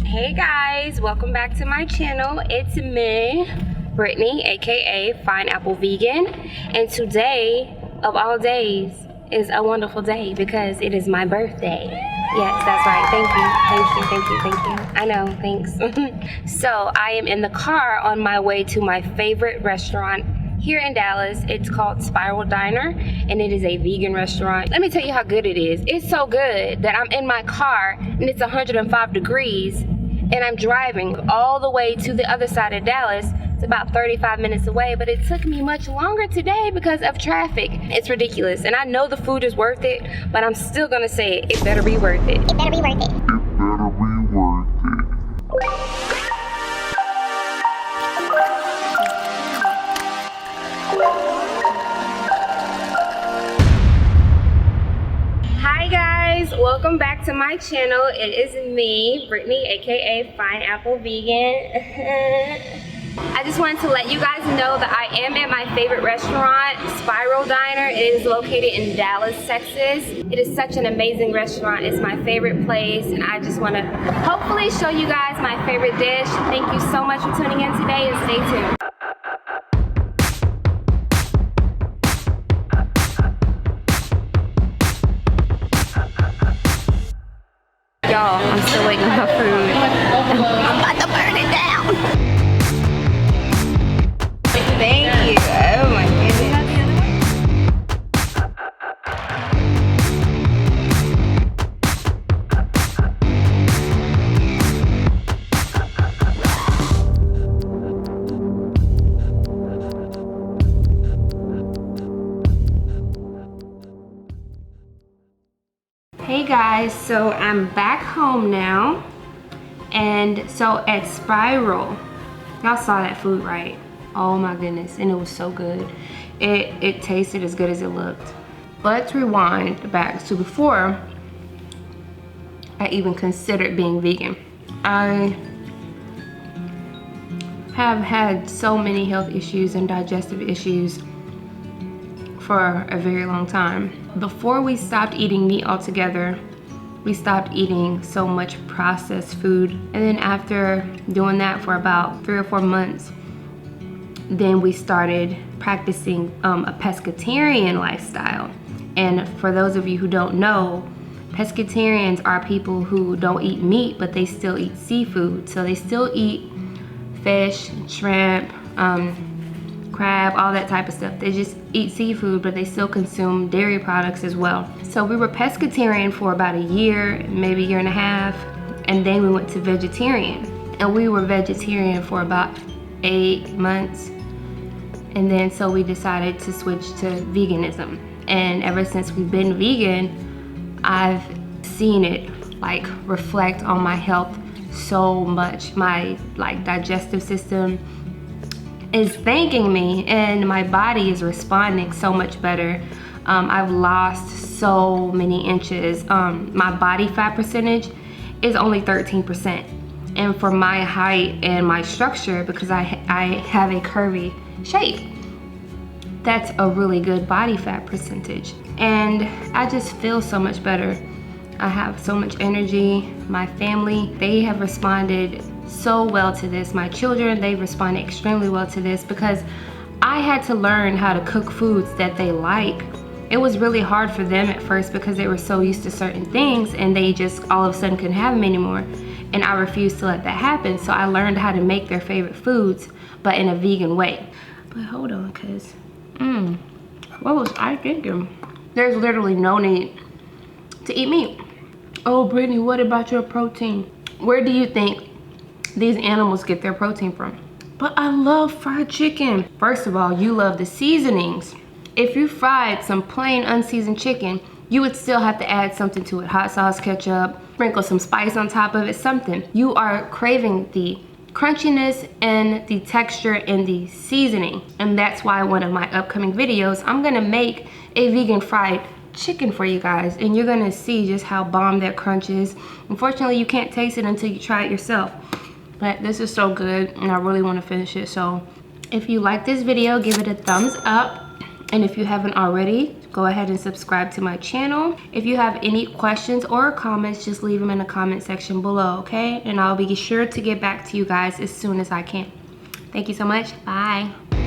Hey guys, welcome back to my channel. It's me, Brittany, aka Pineapple Vegan, and today of all days is a wonderful day because it is my birthday. Yes, that's right. Thank you. I know, thanks. So I am in the car on my way to my favorite restaurant here in Dallas. It's called Spiral Diner, and it is a vegan restaurant. Let me tell you how good it is. It's so good that I'm in my car and it's 105 degrees and I'm driving all the way to the other side of Dallas. It's about 35 minutes away, but it took me much longer today because of traffic. It's ridiculous, and I know the food is worth it, but I'm still gonna say it better be worth it. It better be worth it. Welcome back to my channel. It is me, Brittany, aka Pineapple Vegan. I just wanted to let you guys know that I am at my favorite restaurant, Spiral Diner. It is located in Dallas, Texas. It is such an amazing restaurant. It's my favorite place, and I just want to hopefully show you guys my favorite dish. Thank you so much for tuning in today, and stay tuned. Y'all, I'm still waiting on my food. I'm about to burn it down. Thank you. Oh my goodness. Hey guys, so I'm back home now, and so at Spiral, y'all saw that food, right? Oh my goodness, and it was so good. It tasted as good as it looked. Let's rewind back to before I even considered being vegan. I have had so many health issues and digestive issues for a very long time. Before we stopped eating meat altogether, we stopped eating so much processed food. And then after doing that for about 3 or 4 months, then we started practicing a pescatarian lifestyle. And for those of you who don't know, pescatarians are people who don't eat meat, but they still eat seafood. So they still eat fish, shrimp, crab, all that type of stuff. They just eat seafood, but they still consume dairy products as well. So we were pescatarian for about a year, maybe a year and a half, and then we went to vegetarian. And we were vegetarian for about 8 months. And then so we decided to switch to veganism. And ever since we've been vegan, I've seen it like reflect on my health so much. My digestive system is thanking me, and my body is responding so much better. I've lost so many inches. My body fat percentage is only 13%, and for my height and my structure, because I have a curvy shape, that's a really good body fat percentage, and I just feel so much better. I have so much energy. My family, they have responded so well to this. My children, they responded extremely well to this because I had to learn how to cook foods that they like. It was really hard for them at first because they were so used to certain things and they just all of a sudden couldn't have them anymore. And I refused to let that happen. So I learned how to make their favorite foods, but in a vegan way. But hold on, cause, what was I thinking? There's literally no need to eat meat. Oh, Brittany, what about your protein? Where do you think these animals get their protein from? But I love fried chicken. First of all, you love the seasonings. If you fried some plain unseasoned chicken, you would still have to add something to it. Hot sauce, ketchup, sprinkle some spice on top of it, something. You are craving the crunchiness and the texture and the seasoning. And that's why one of my upcoming videos, I'm gonna make a vegan fried chicken for you guys, and you're gonna see just how bomb that crunch is. Unfortunately, you can't taste it until you try it yourself. But this is so good, and I really want to finish it. So if you like this video, give it a thumbs up, and if you haven't already, go ahead and subscribe to my channel. If you have any questions or comments, just leave them in the comment section below, okay? And I'll be sure to get back to you guys as soon as I can. Thank you so much. Bye.